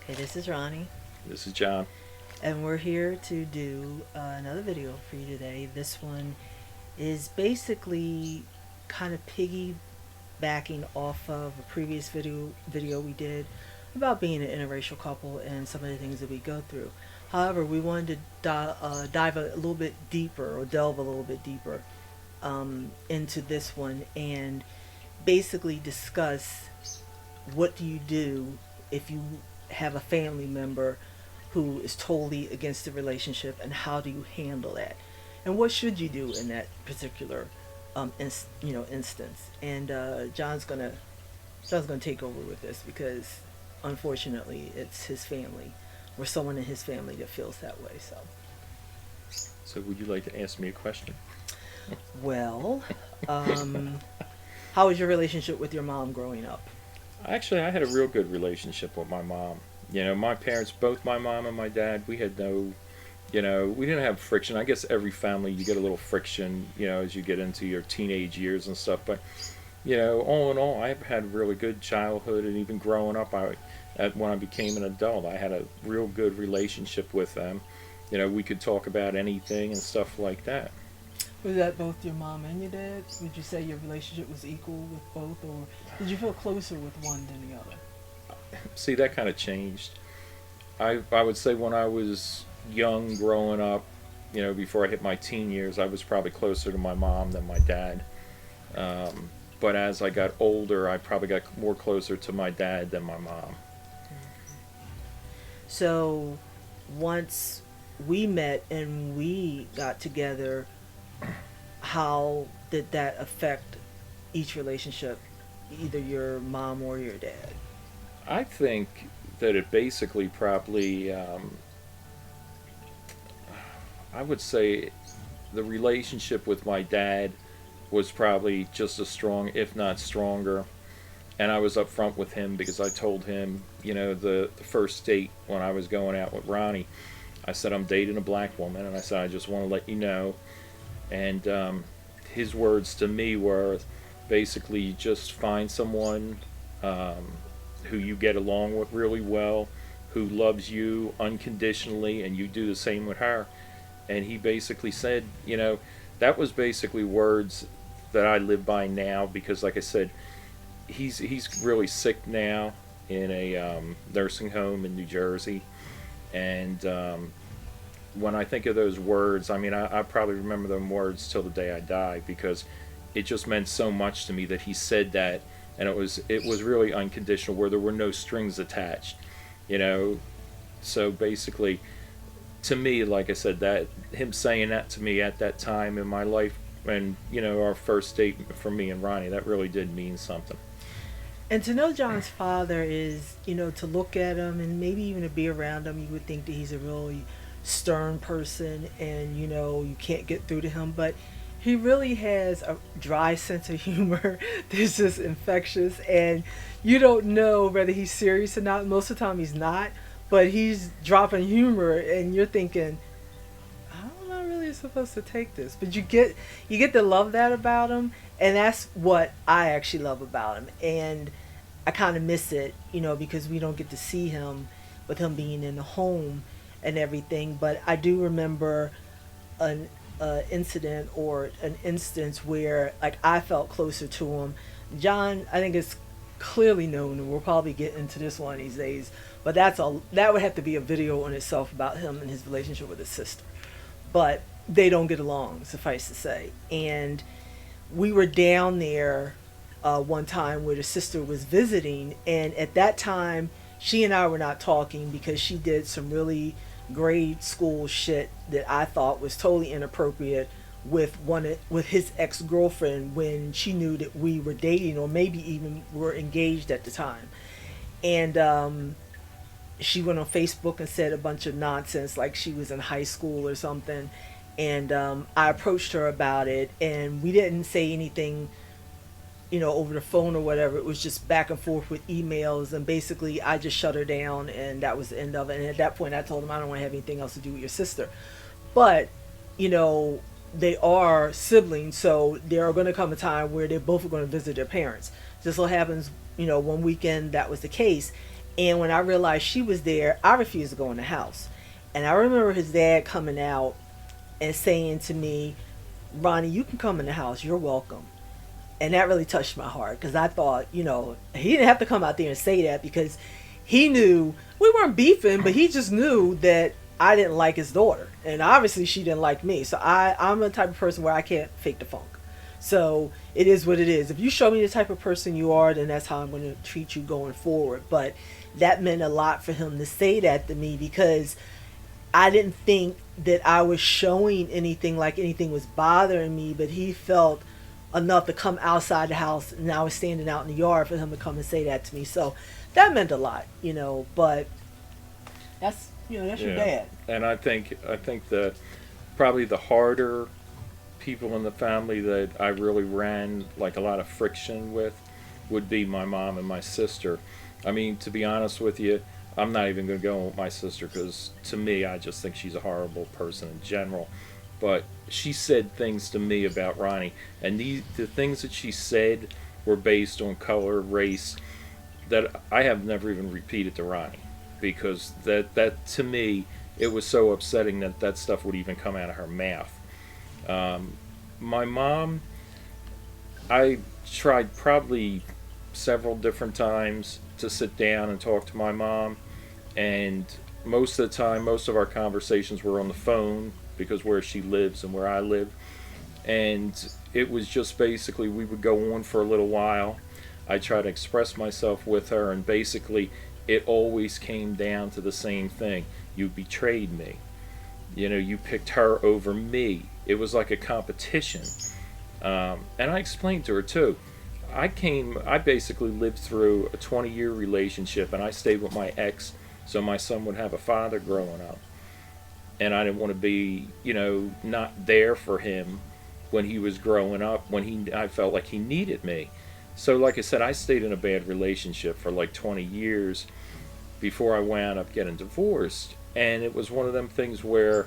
Hey, this is Ronnie, This is John. and we're here to do another video for you today. This one is basically kind of piggybacking off of a previous video we did about being an interracial couple and some of the things that we go through. However, we wanted to dive a little bit deeper or delve a little bit deeper into this one and basically discuss what do you do if you have a family member who is totally against the relationship, and how do you handle that, and what should you do in that particular instance. And John's gonna take over with this because unfortunately it's his family or someone in his family that feels that way. So, So, would you like to ask me a question? well, um, how was your relationship with your mom growing up? Actually, I had a real good relationship with my mom. My parents, both my mom and my dad, we had no, we didn't have friction. I guess every family you get a little friction, as you get into your teenage years and stuff. But, all in all, I've had a really good childhood, and even growing up, when I became an adult, I had a real good relationship with them. We could talk about anything and stuff like that. Was that both your mom and your dad? Would you say your relationship was equal with both, or did you feel closer with one than the other? See, that kind of changed. I would say when I was young, growing up, before I hit my teen years, I was probably closer to my mom than my dad. But as I got older, I probably got more closer to my dad than my mom. So, once we met and we got together, how did that affect each relationship, either your mom or your dad? I think that it basically probably, I would say, the relationship with my dad was probably just as strong, if not stronger. And I was upfront with him because I told him, the first date when I was going out with Ronnie, I said, I'm dating a black woman, and I said, I just want to let you know. And his words to me were basically just find someone who you get along with really well, who loves you unconditionally, and you do the same with her. And he basically said, that was basically words that I live by now because, like I said, he's really sick now in a nursing home in New Jersey, and when I think of those words, I mean, I probably remember them words till the day I die because it just meant so much to me that he said that, and it was really unconditional, where there were no strings attached, you know. So basically, to me, like I said, that him saying that to me at that time in my life, and our first date for me and Ronnie, that really did mean something. And to know John's father is, to look at him and maybe even to be around him, you would think that he's a really stern person and, you can't get through to him. But he really has a dry sense of humor that's just infectious. And you don't know whether he's serious or not. Most of the time he's not. But he's dropping humor and you're thinking, I'm not really supposed to take this. But you get to love that about him, and that's what I actually love about him. And I kind of miss it, because we don't get to see him with him being in the home and everything. But I do remember an incident or an instance where like I felt closer to him. John, I think it's clearly known, and we'll probably get into this one of these days. But that would have to be a video in itself about him and his relationship with his sister. But they don't get along, suffice to say. And we were down there one time where the sister was visiting, and at that time, she and I were not talking because she did some really grade school shit that I thought was totally inappropriate with his ex girlfriend when she knew that we were dating or maybe even were engaged at the time. And she went on Facebook and said a bunch of nonsense like she was in high school or something. And I approached her about it, and we didn't say anything, over the phone or whatever. It was just back and forth with emails, and basically I just shut her down, and that was the end of it. And at that point, I told him I don't want to have anything else to do with your sister. But they are siblings, so there are going to come a time where they're both going to visit their parents. Just so happens, one weekend that was the case, And when I realized she was there, I refused to go in the house. And I remember his dad coming out and saying to me, Ronnie, you can come in the house. You're welcome. And that really touched my heart because I thought, he didn't have to come out there and say that because he knew we weren't beefing, but he just knew that I didn't like his daughter. And obviously she didn't like me. So I'm the type of person where I can't fake the funk. So it is what it is. If you show me the type of person you are, then that's how I'm going to treat you going forward. But that meant a lot for him to say that to me because I didn't think that I was showing anything like anything was bothering me, but he felt enough to come outside the house and I was standing out in the yard for him to come and say that to me. So that meant a lot, but that's your Yeah. dad. And I think that probably the harder people in the family that I really ran like a lot of friction with would be my mom and my sister. I mean, to be honest with you, I'm not even going to go with my sister because to me, I just think she's a horrible person in general. But she said things to me about Ronnie, and the things that she said were based on color, race, that I have never even repeated to Ronnie because that to me it was so upsetting that that stuff would even come out of her mouth. My mom, I tried probably several different times to sit down and talk to my mom, and most of the time, most of our conversations were on the phone because where she lives and where I live, and it was just basically we would go on for a little while. I try to express myself with her, and basically, it always came down to the same thing. You betrayed me. You picked her over me. It was like a competition. And I explained to her too. I basically lived through a 20-year relationship, and I stayed with my ex so my son would have a father growing up. And I didn't want to be, not there for him when he was growing up, I felt like he needed me. So, like I said, I stayed in a bad relationship for like 20 years before I wound up getting divorced. And it was one of them things where,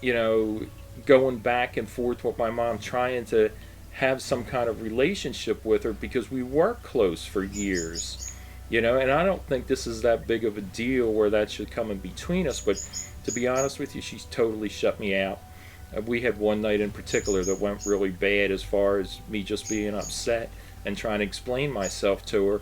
you know, going back and forth with my mom, trying to have some kind of relationship with her because we were close for years. And I don't think this is that big of a deal where that should come in between us. But to be honest with you, she's totally shut me out. We had one night in particular that went really bad as far as me just being upset and trying to explain myself to her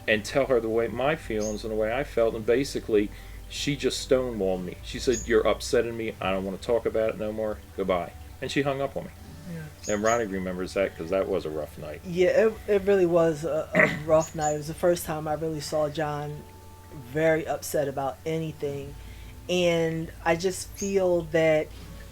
and tell her the way my feelings and the way I felt. And basically, she just stonewalled me. She said, "You're upsetting me. I don't want to talk about it no more. Goodbye." And she hung up on me. Yeah. And Ronnie remembers that because that was a rough night. Yeah, it really was a rough night. It was the first time I really saw John very upset about anything. And I just feel that,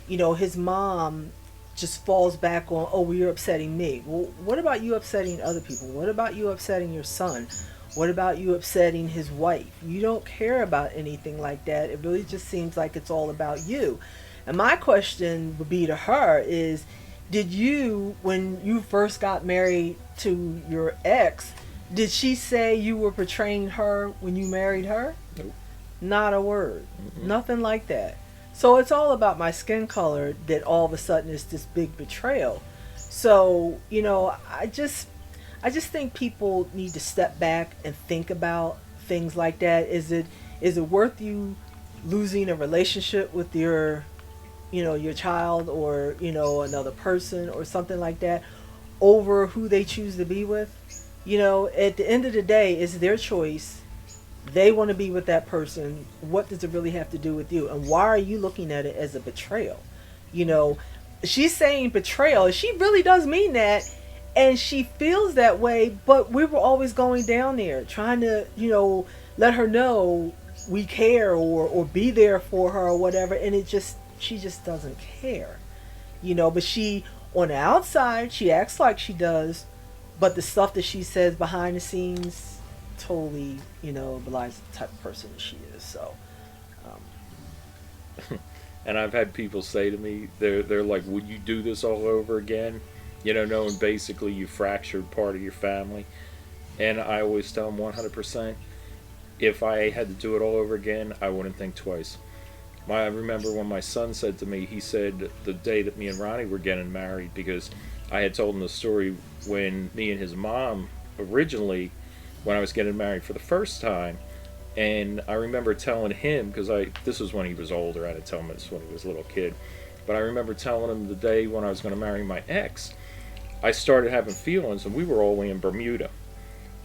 his mom just falls back on, "Oh, well, you're upsetting me." Well, what about you upsetting other people? What about you upsetting your son? What about you upsetting his wife? You don't care about anything like that. It really just seems like it's all about you. And my question would be to her is, did you, when you first got married to your ex, did she say you were portraying her when you married her? Nope. Not a word. Mm-mm. Nothing like that. So it's all about my skin color that all of a sudden is this big betrayal. So, I just think people need to step back and think about things like that. Is it worth you losing a relationship with your child or, another person or something like that over who they choose to be with? At the end of the day, it's their choice. They want to be with that person. What does it really have to do with you? And why are you looking at it as a betrayal? She's saying betrayal. She really does mean that. And she feels that way, but we were always going down there trying to, let her know we care or be there for her or whatever. And she just doesn't care, but on the outside, she acts like she does, but the stuff that she says behind the scenes totally, belies the type of person that she is. So, And I've had people say to me, they're like, "Would you do this all over again?" Knowing basically you fractured part of your family. And I always tell them 100%, if I had to do it all over again, I wouldn't think twice. I remember when my son said to me, he said the day that me and Ronnie were getting married, because I had told him the story when me and his mom originally, when I was getting married for the first time, And I remember telling him, because this was when he was older, I didn't tell him this when he was a little kid, but I remember telling him the day when I was going to marry my ex, I started having feelings, and we were all in Bermuda.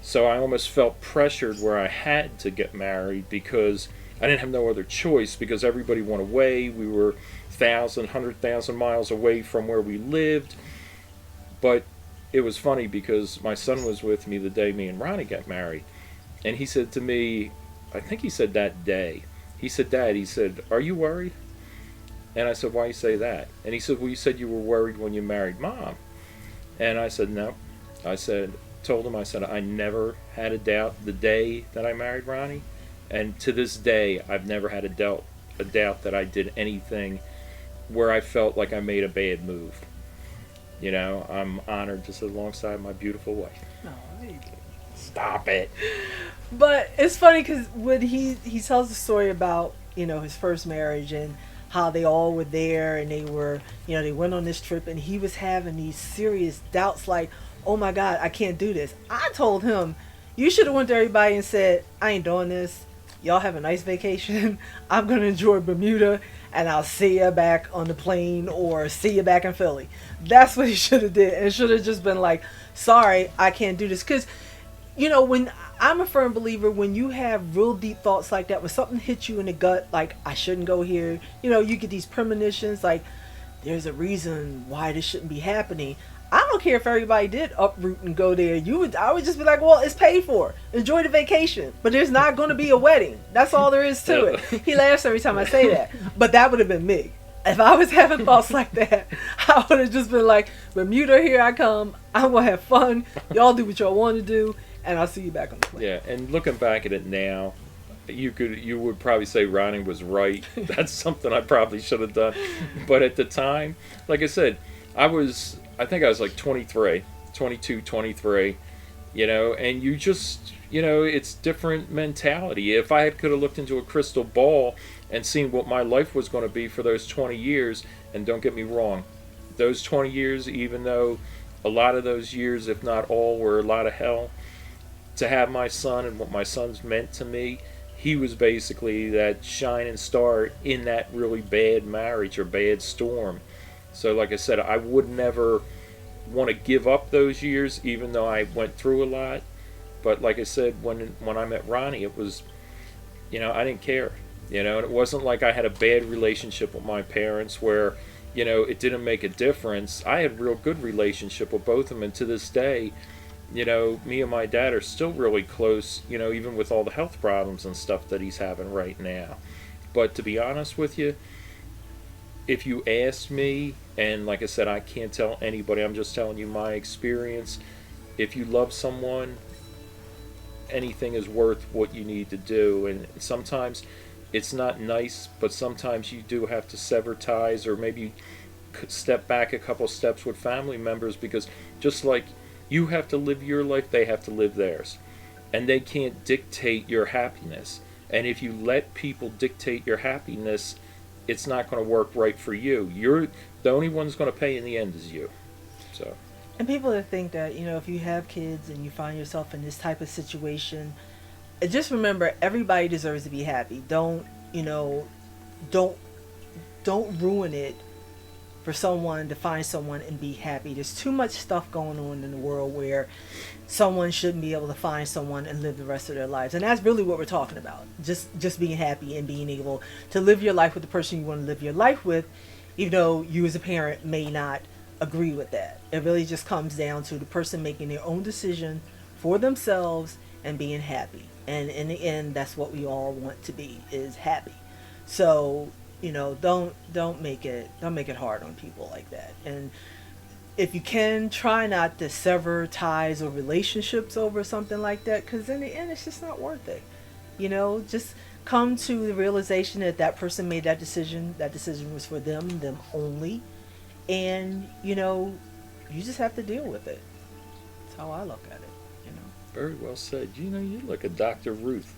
So I almost felt pressured where I had to get married because I didn't have no other choice, because everybody went away. We were 100,000 miles away from where we lived. But it was funny because my son was with me the day me and Ronnie got married. And he said to me, I think he said that day, he said, Dad, he said, are you worried? And I said, why you say that? And he said, well, you said you were worried when you married Mom. And I said, no. Told him, I said, I never had a doubt the day that I married Ronnie. And to this day, I've never had a doubt that I did anything where I felt like I made a bad move. You know, I'm honored to sit alongside my beautiful wife. No, there you go. Stop it. But it's funny because when he tells the story about, you know, his first marriage and how they all were there and they were, you know, they went on this trip and he was having these serious doubts like, oh my God, I can't do this. I told him, you should have went to everybody and said, I ain't doing this. Y'all have a nice vacation. I'm going to enjoy Bermuda and I'll see you back on the plane or see you back in Philly. That's what he should have did. And it should have just been like, sorry, I can't do this. Because, you know, when I'm a firm believer, when you have real deep thoughts like that, when something hits you in the gut, like I shouldn't go here, you know, you get these premonitions like there's a reason why this shouldn't be happening. I don't care if everybody did uproot and go there. I would just be like, well, it's paid for. Enjoy the vacation. But there's not going to be a wedding. That's all there is to it. He laughs every time I say that. But that would have been me. If I was having thoughts like that, I would have just been like, Bermuda, here I come. I'm going to have fun. Y'all do what y'all want to do. And I'll see you back on the plane. Yeah, and looking back at it now, you would probably say Ronnie was right. That's something I probably should have done. But at the time, like I said, I think I was like 23, you know, and you just, you know, it's different mentality. If I could have looked into a crystal ball and seen what my life was going to be for those 20 years, and don't get me wrong, those 20 years, even though a lot of those years, if not all, were a lot of hell, to have my son and what my son's meant to me, he was basically that shining star in that really bad marriage or bad storm. So like I said, I would never want to give up those years, even though I went through a lot. But like I said, when I met Ronnie, it was, you know, I didn't care. You know, and it wasn't like I had a bad relationship with my parents where, you know, it didn't make a difference. I had a real good relationship with both of them, and to this day, you know, me and my dad are still really close, you know, even with all the health problems and stuff that he's having right now. But to be honest with you, if you ask me, and like I said, I can't tell anybody, I'm just telling you my experience. If you love someone, anything is worth what you need to do. And sometimes it's not nice, but sometimes you do have to sever ties, or maybe you could step back a couple steps with family members, because just like you have to live your life, they have to live theirs. And they can't dictate your happiness. And if you let people dictate your happiness, it's not going to work right for you. You're the only one who's going to pay in the end is you. So. And people that think that, you know, if you have kids and you find yourself in this type of situation, just remember everybody deserves to be happy. Don't ruin it for someone to find someone and be happy. There's too much stuff going on in the world where someone shouldn't be able to find someone and live the rest of their lives. And that's really what we're talking about. Just being happy and being able to live your life with the person you want to live your life with, even though you as a parent may not agree with that. It really just comes down to the person making their own decision for themselves and being happy. And in the end, that's what we all want to be, is happy. So, you know, don't make it hard on people like that. And if you can, try not to sever ties or relationships over something like that, because in the end, it's just not worth it. You know, just come to the realization that that person made that decision. That decision was for them only. And, you know, you just have to deal with it. That's how I look at it, you know. Very well said. You know, you look at Dr. Ruth.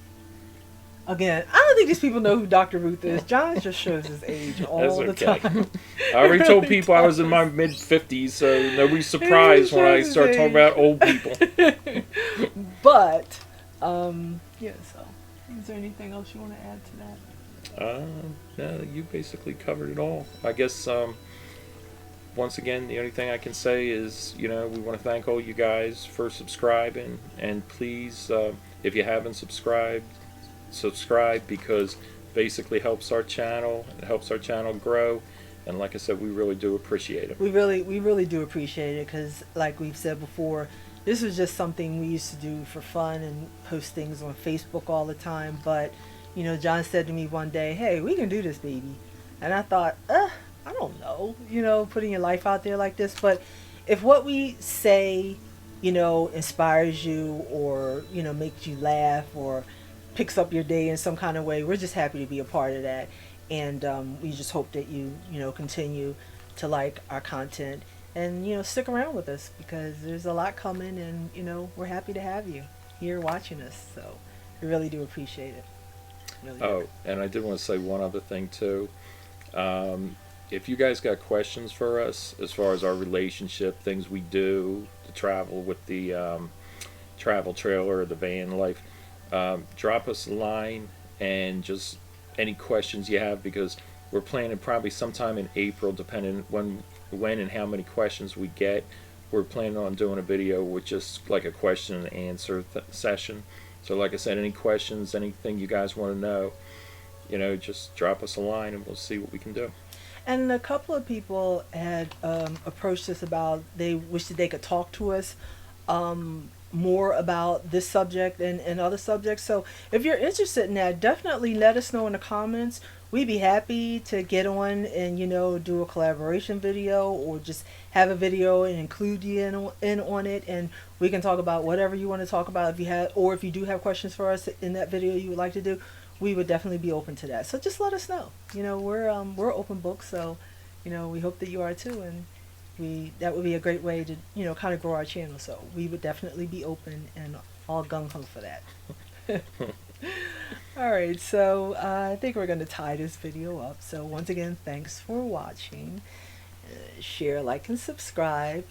Again, I don't think these people know who Dr. Ruth is. John just shows his age all the time. I already told people I was in my mid-50s, so nobody's surprised when I start talking about old people. But, yeah, so he's there anything else you want to add to that? No, you basically covered it all. I guess once again, the only thing I can say is, we want to thank all you guys for subscribing, and please, if you haven't subscribed, subscribe, because basically helps our channel. It helps our channel grow, and like I said, we really do appreciate it. We really do appreciate it, because like we've said before, this was just something we used to do for fun and post things on Facebook all the time. But John said to me one day, "Hey, we can do this, baby," and I thought, I don't know, putting your life out there like this. But if what we say, inspires you, or, makes you laugh, or picks up your day in some kind of way, we're just happy to be a part of that. And we just hope that you, continue to like our content and, stick around with us, because there's a lot coming, and, we're happy to have you here watching us. So we really do appreciate it. Really Oh, and I did want to say one other thing too. If you guys got questions for us as far as our relationship, things we do to travel with the travel trailer or the van life, drop us a line, and just any questions you have, because we're planning probably sometime in April, depending when and how many questions we get. We're planning on doing a video with just like a question and answer session. So like I said, any questions, anything you guys want to know, just drop us a line and we'll see what we can do. And a couple of people had approached us about they wish that they could talk to us more about this subject and other subjects. So if you're interested in that, definitely let us know in the comments. We'd be happy to get on and do a collaboration video, or just have a video and include you in on it, and we can talk about whatever you want to talk about. If you do have questions for us in that video you would like to do, we would definitely be open to that. So just let us know. We're open books, so we hope that you are too, and that would be a great way to kind of grow our channel. So we would definitely be open and all gung ho for that. All right, so I think we're going to tie this video up. So once again, thanks for watching. Share, like, and subscribe,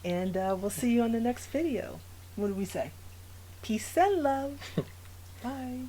and we'll see you on the next video. What do we say? Peace and love. Bye.